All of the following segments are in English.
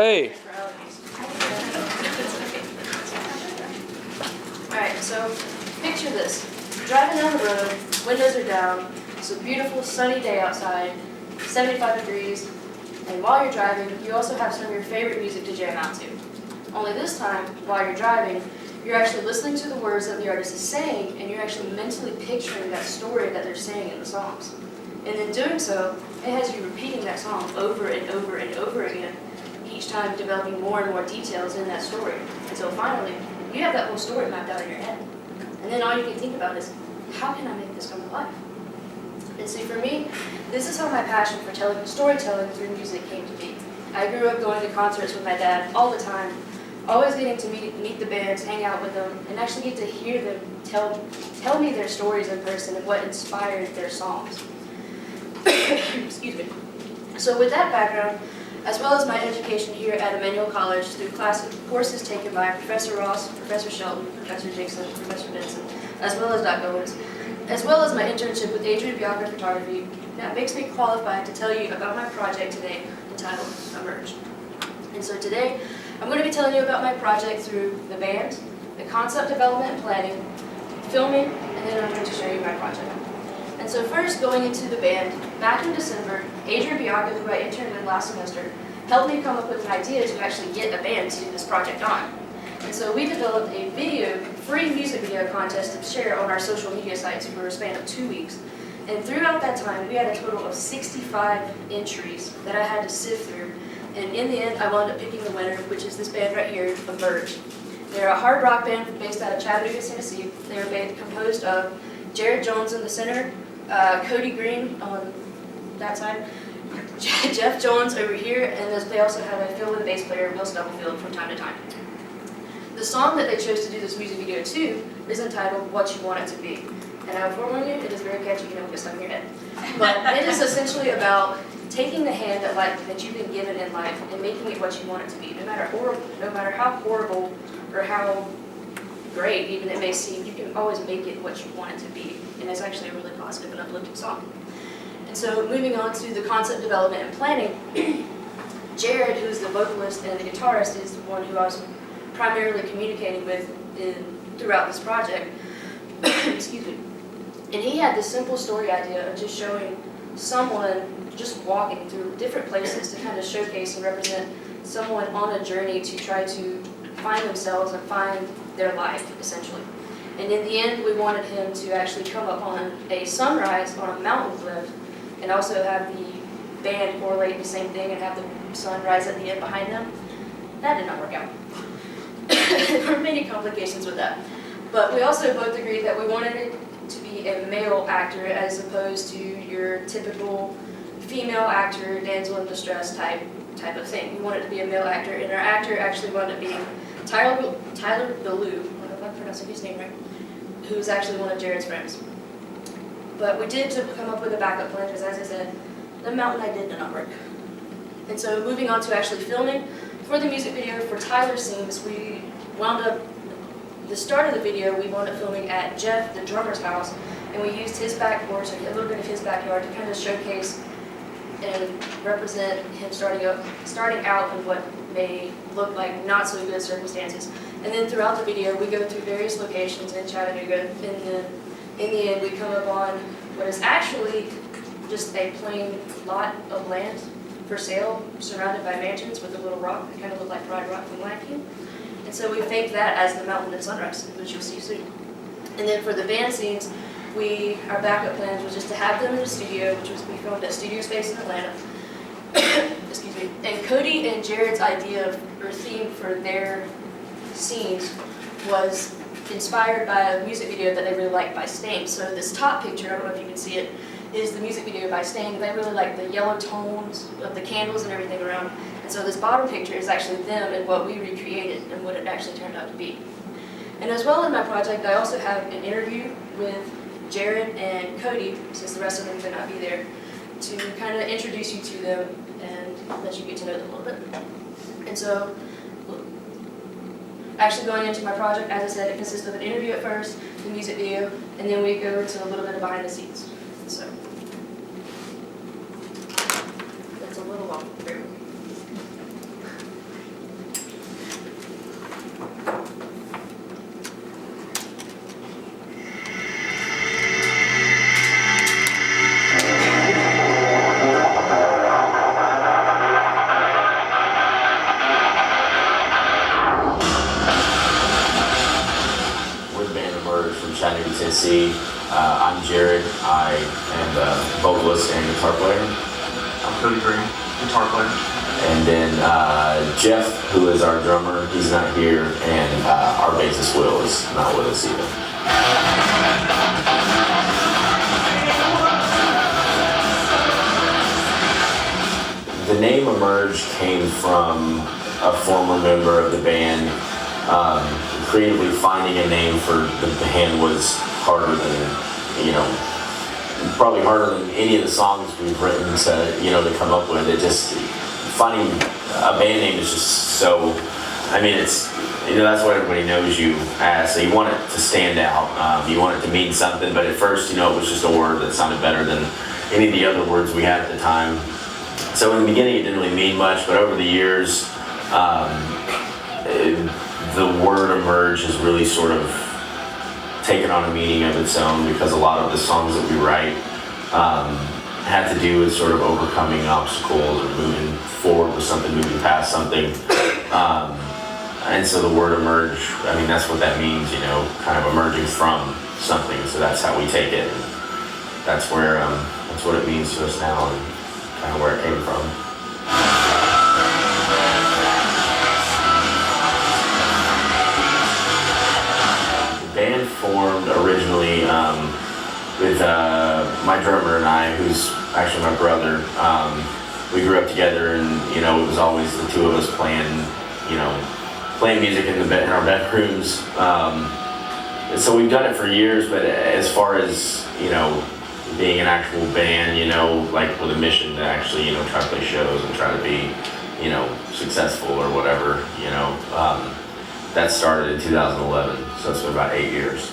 Hey. Alright, so picture this. You're driving down the road, windows are down, it's a beautiful sunny day outside, 75 degrees, and while you're driving, you also have some of your favorite music to jam out to. Only this time, while you're driving, you're actually listening to the words that the artist is saying, and you're actually mentally picturing that story that they're saying in the songs. And in doing so, it has you repeating that song over and over and over again, each time developing more and more details in that story, until finally, you have that whole story mapped out in your head. And then all you can think about is, how can I make this come to life? And see, for me, this is how my passion for storytelling through music came to be. I grew up going to concerts with my dad all the time, always getting to meet the bands, hang out with them, and actually get to hear them tell me their stories in person and what inspired their songs. Excuse me. So with that background, as well as my education here at Emmanuel College through courses taken by Professor Ross, Professor Shelton, Professor Dixon, Professor Benson, as well as Dr. Owens, as well as my internship with Adrian Bianca Photography, that makes me qualified to tell you about my project today entitled Emerge. And so today, I'm going to be telling you about my project through the band, the concept development and planning, filming, and then I'm going to show you my project. And so first, going into the band, back in December, Adrian Bianca, who I interned with last semester, helped me come up with an idea to actually get a band to do this project on. And so we developed a free music video contest to share on our social media sites for a span of 2 weeks. And throughout that time, we had a total of 65 entries that I had to sift through. And in the end, I wound up picking the winner, which is this band right here, Emerge. They're a hard rock band based out of Chattanooga, Tennessee. They're a band composed of Jared Jones in the center, Cody Green on that side, Jeff Jones over here, and they also have a fill-in bass player, Will Stubblefield, from time to time. The song that they chose to do this music video to is entitled What You Want It to Be. And I will forewarn you, it is very catchy, you don't get stuck in your head. But it is essentially about taking the hand that you've been given in life and making it what you want it to be. No matter how horrible or how great even it may seem, you can always make it what you want it to be. And it's actually a really positive and uplifting song. And so moving on to the concept development and planning, Jared, who's the vocalist and the guitarist, is the one who I was primarily communicating with throughout this project. Excuse me. And he had this simple story idea of just showing someone just walking through different places to kind of showcase and represent someone on a journey to try to find themselves and find their life, essentially. And in the end, we wanted him to actually come up on a sunrise on a mountain cliff and also have the band correlate the same thing and have the sun rise at the end behind them. That did not work out. There were many complications with that. But we also both agreed that we wanted it to be a male actor as opposed to your typical female actor, damsel in distress type of thing. We wanted it to be a male actor, and our actor actually wound up being Tyler Ballou, I don't know if I'm pronouncing his name right, who's actually one of Jared's friends. But we did come up with a backup plan because, as I said, the mountain idea did not work. And so moving on to actually filming, for the music video for Tyler's scenes, we wound up, the start of the video, we wound up filming at Jeff, the drummer's house, and we used his back porch and a little bit of his backyard to kind of showcase and represent him starting out in what may look like not so good circumstances. And then throughout the video, we go through various locations in Chattanooga, and in the end, we come up on what is actually just a plain lot of land for sale, surrounded by mansions with a little rock that kind of looked like Pride Rock from Lion King. And so we faked that as the mountain at sunrise, which you'll see soon. And then for the band scenes, our backup plans was just to have them in the studio, which was we filmed at Studio Space in Atlanta. Excuse me. And Cody and Jared's idea or theme for their scenes was inspired by a music video that they really liked by Sting. So this top picture, I don't know if you can see it, is the music video by Sting. They really like the yellow tones of the candles and everything around. And so this bottom picture is actually them and what we recreated and what it actually turned out to be. And as well in my project, I also have an interview with Jared and Cody, since the rest of them could not be there, to kind of introduce you to them and let you get to know them a little bit. And so, actually going into my project, as I said, it consists of an interview at first, the music video, and then we go into a little bit of behind the scenes. So, that's a little long. Tennessee. I'm Jared. I am the vocalist and guitar player. I'm Cody Green, guitar player. And then Jeff, who is our drummer, he's not here, and our bassist Will is not with us either. The name Emerge came from a former member of the band. Creatively finding a name for the band was harder than, probably harder than any of the songs we've written to come up with. It just, finding a band name is just so, it's, that's what everybody knows you as. So you want it to stand out. You want it to mean something, but at first, it was just a word that sounded better than any of the other words we had at the time. So in the beginning, it didn't really mean much, but over the years, the word emerge has really sort of taken on a meaning of its own, because a lot of the songs that we write had to do with sort of overcoming obstacles or moving forward with something, moving past something. And so the word emerge, that's what that means, kind of emerging from something. So that's how we take it. That's what it means to us now, and kind of where it came from. The band formed originally with my drummer and I, who's actually my brother. We grew up together, and it was always the two of us playing music in our bedrooms. So we've done it for years, but as far as being an actual band, like with a mission to actually try to play shows and try to be successful or whatever, that started in 2011, so it's been about 8 years.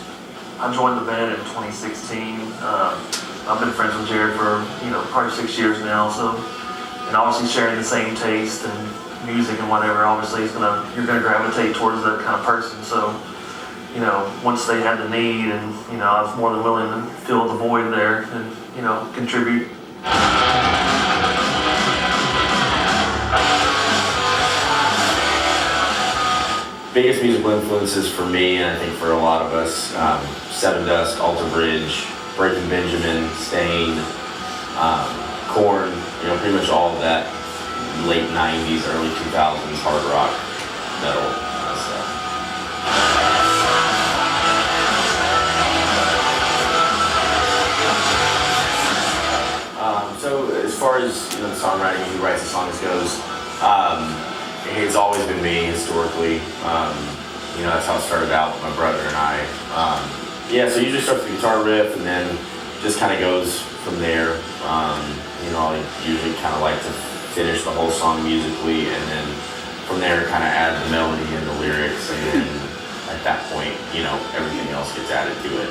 I joined the band in 2016. I've been friends with Jared for probably 6 years now, so, and obviously sharing the same taste and music and whatever, obviously you're gonna gravitate towards that kind of person. So once they had the need, and I was more than willing to fill the void there and contribute. Biggest musical influences for me, and I think for a lot of us, Sevendust, Alter Bridge, Breaking Benjamin, Stain, Korn, pretty much all of that late 90s, early 2000s hard rock, metal stuff. So as far as the songwriting, who writes the songs goes, it's always been me historically. That's how it started out with my brother and I. So usually starts with the guitar riff, and then just kind of goes from there. I usually kind of like to finish the whole song musically, and then from there kind of add the melody and the lyrics, and then at that point, everything else gets added to it.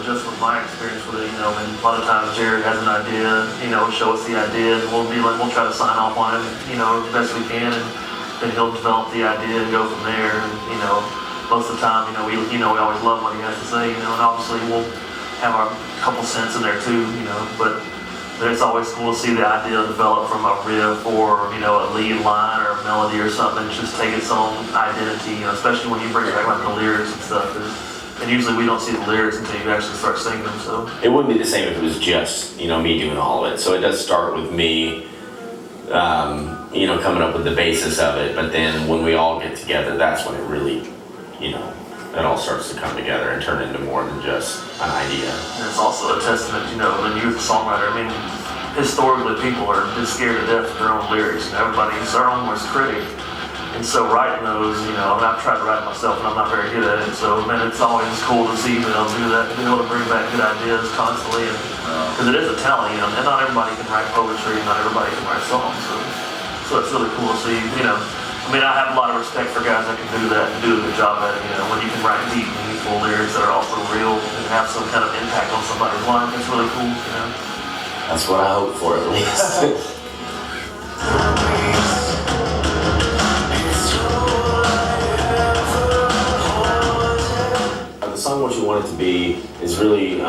Just from my experience with it, and a lot of times Jared has an idea, show us the idea, and we'll try to sign off on it, as best we can, and then he'll develop the idea and go from there. And, most of the time, we always love what he has to say, and obviously we'll have our couple cents in there too, but it's always cool to see the idea develop from a riff or, a lead line or a melody or something, just take its own identity, especially when you bring back like the lyrics and stuff. And usually we don't see the lyrics until you actually start singing them, so. It wouldn't be the same if it was just, me doing all of it. So it does start with me, coming up with the basis of it, but then when we all get together, that's when it really, it all starts to come together and turn into more than just an idea. And it's also a testament, when you're the songwriter, historically people are just scared to death of their own lyrics, everybody's our own worst critic. And so writing those, I've tried to write it myself, and I'm not very good at it. So, it's always cool to see do that, to be able to bring back good ideas constantly, and because it is a talent, and not everybody can write poetry, not everybody can write songs. So it's really cool to see, I have a lot of respect for guys that can do that and do a good job at it. When you can write deep, meaningful lyrics that are also real and have some kind of impact on somebody's life, it's really cool. That's what I hope for, at least. The song What You Want It To Be is really,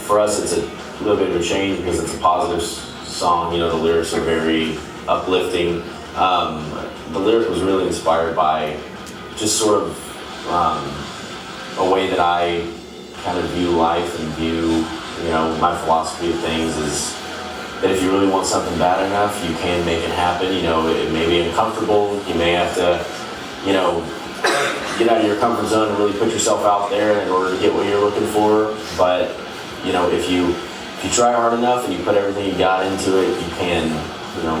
for us, it's a little bit of a change because it's a positive song. The lyrics are very uplifting. The lyric was really inspired by just sort of a way that I kind of view life and view, you know, my philosophy of things is that if you really want something bad enough, you can make it happen. You know, it may be uncomfortable. You may have to, you know, get out of your comfort zone and really put yourself out there in order to get what you're looking for. But, you know, if you try hard enough and you put everything you got into it, you can, you know,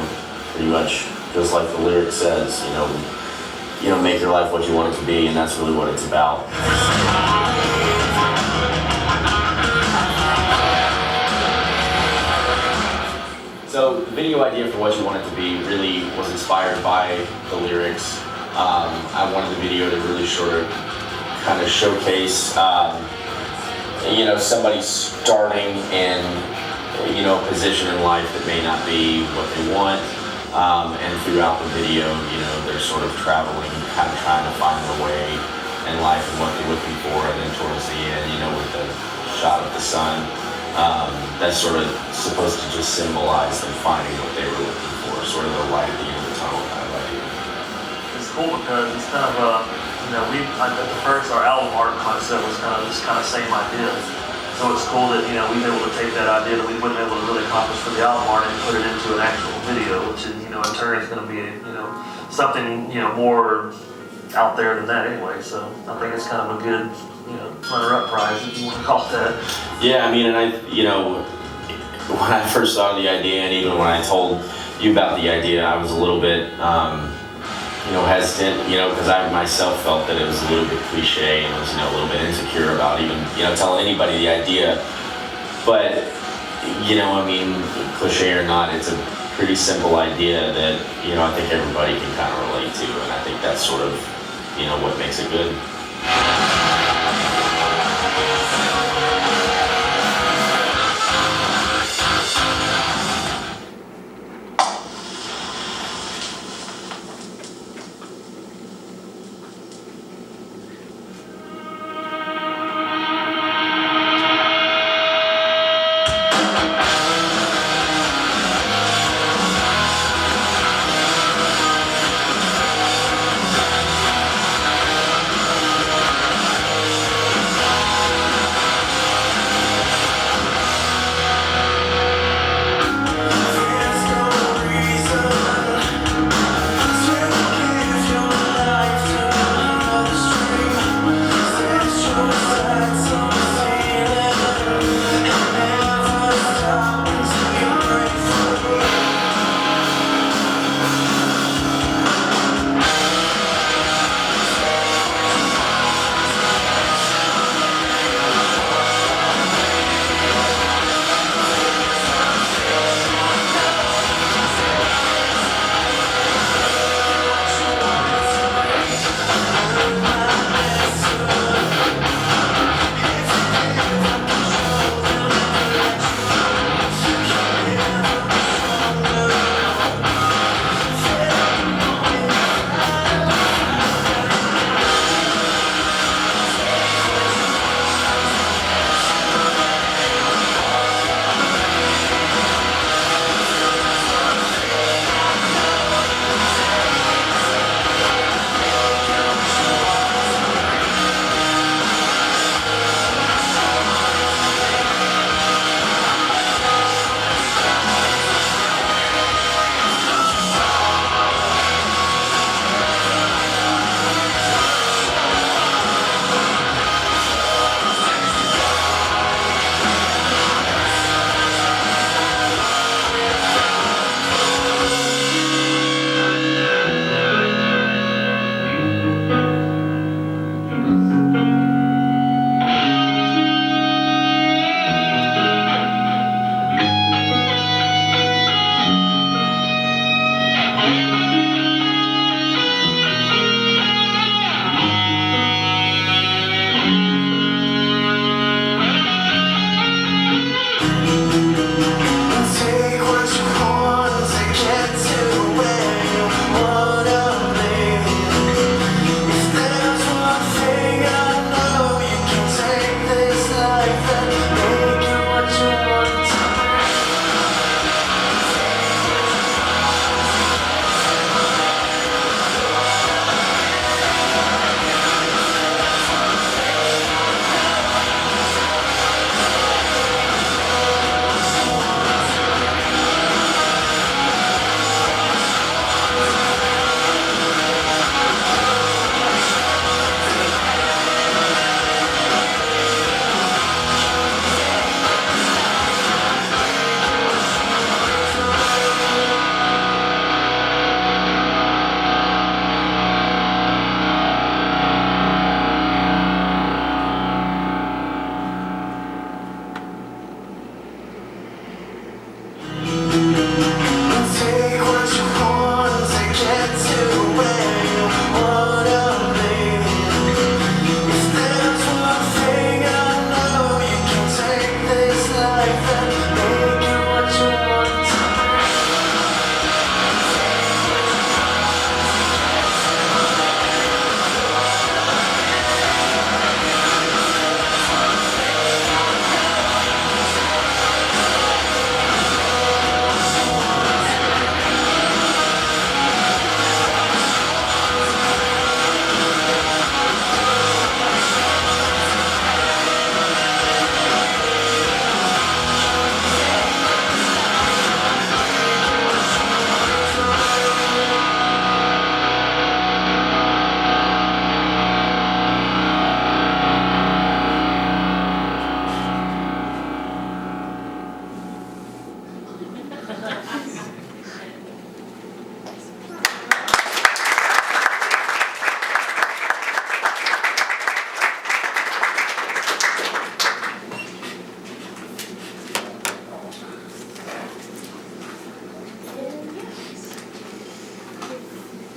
pretty much, just like the lyric says, you know, make your life what you want it to be, and that's really what it's about. So the video idea for What You Want It to Be really was inspired by the lyrics. I wanted the video to really sort of kind of showcase, you know, somebody starting in, you know, a position in life that may not be what they want. And throughout the video, you know, they're sort of traveling, kind of trying to find their way in life and what they're looking for. And then towards the end, you know, with the shot of the sun, that's sort of supposed to just symbolize them finding what they were looking for, sort of the light at the end of the tunnel kind of idea. It's cool because it's kind of you know, at the first, our album art concept was kind of same idea. So it's cool that, you know, we were able to take that idea that we wouldn't be able to really accomplish for the album art and put it into an actual video, which is, you know, in turn is going to be, you know, something, you know, more out there than that anyway. So I think it's kind of a good, you know, runner-up prize, if you want to call it that. Yeah, I mean, and you know, when I first thought of the idea, and even when I told you about the idea, I was a little bit, you know, hesitant, you know, because I myself felt that it was a little bit cliche and was, you know, a little bit insecure about even, you know, telling anybody the idea. But, you know, I mean, cliche or not, it's a pretty simple idea that, you know, I think everybody can kind of relate to, and I think that's sort of, you know, what makes it good.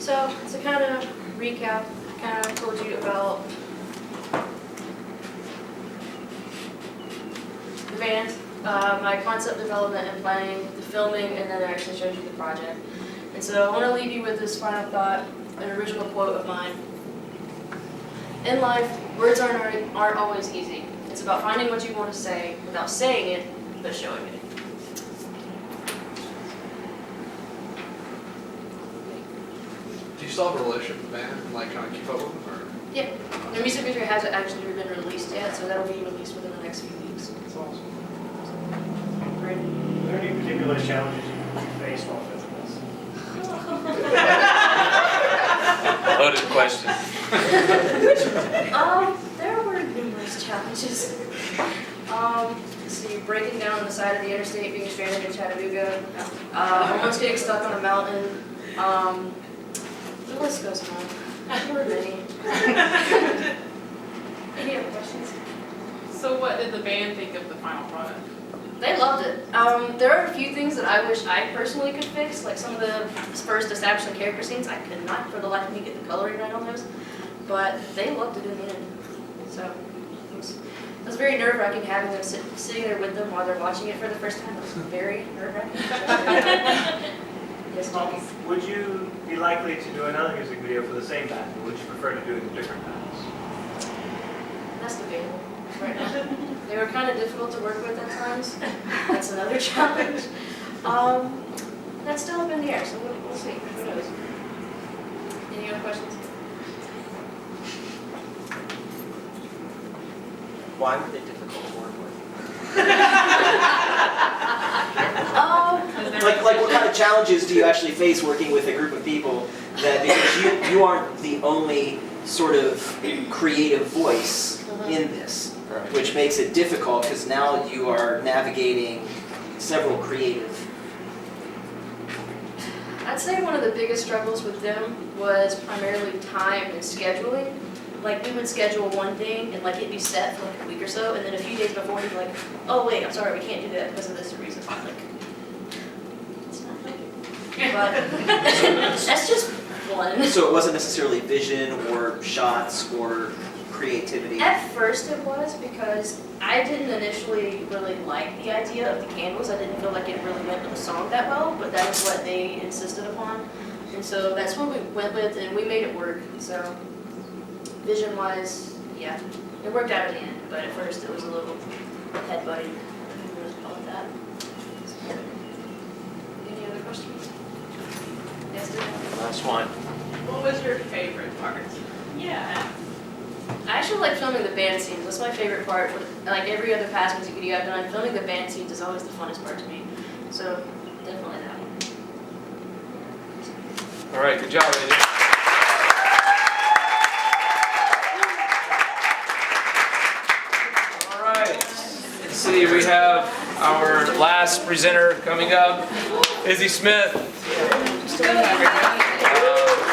So to kind of recap, I kind of told you about the band, my concept development and planning, the filming, and then I actually showed you the project. And so I want to leave you with this final thought, an original quote of mine. In life, words aren't always easy. It's about finding what you want to say without saying it, but showing it. Do you still have a relationship with the band and like kind of keep up with them? Or? Yeah, their music video hasn't actually been released yet, so that'll be released within the next few weeks. That's awesome. Great. Are there any particular challenges you faced while filming this? Loaded question. There were numerous challenges. Let's see, breaking down on the side of the interstate, being stranded in Chattanooga, almost getting stuck on a mountain. The list goes on. There were many. Any other questions? So what did the band think of the final product? They loved it. There are a few things that I wish I personally could fix, like some of the first establishing character scenes. I could not, for the life of me, get the coloring right on those. But they loved it in the end. So it was very nerve-wracking having them sitting there with them while they're watching it for the first time. It was very nerve-wracking. Yes, Jackie? Would you be likely to do another music video for the same band, or would you prefer to do it in different bands? That's debatable right now. They were kind of difficult to work with at times. That's another challenge. That's still up in the air, so we'll see. Who knows? Any other questions? Why were they difficult to work with? Like what kind of challenges do you actually face working with a group of people that, because you aren't the only sort of creative voice in this, which makes it difficult because now you are navigating several creative. I'd say one of the biggest struggles with them was primarily time and scheduling. Like, we would schedule one thing and like it'd be set for like a week or so, and then a few days before he'd be like, oh wait, I'm sorry, we can't do that because of this reason. I'm like, it's not like it. But that's just one. So it wasn't necessarily vision or shots or creativity. At first it was, because I didn't initially really like the idea of the candles. I didn't feel like it really went with the song that well, but that was what they insisted upon. And so that's what we went with, and we made it work. So vision-wise, yeah, it worked out in the end, but at first it was a little headbutting. Let's call it that. Any other questions? Yes, dear. Last one. What was your favorite part? Yeah. I actually like filming the band scenes. That's my favorite part. Like every other past music video I've done, filming the band scenes is always the funnest part to me. So definitely that one. All right, good job, ladies. All right. Let's see, we have our last presenter coming up, Izzy Smith.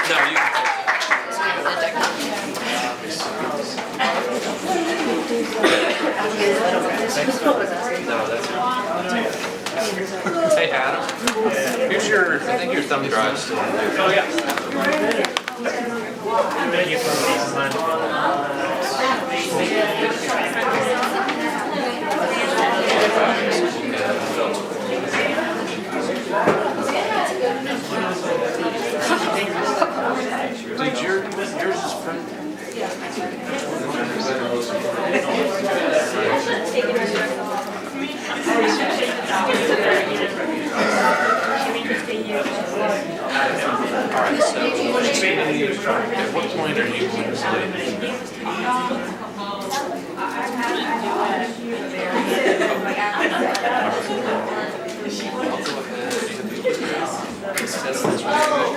No, you can take No, that's Hey, Adam. Here's your, I think your thumb drive's still in there. Oh, yeah. Thank you for Dude, yours is printed. Alright, so at what point are you going to sleep? That's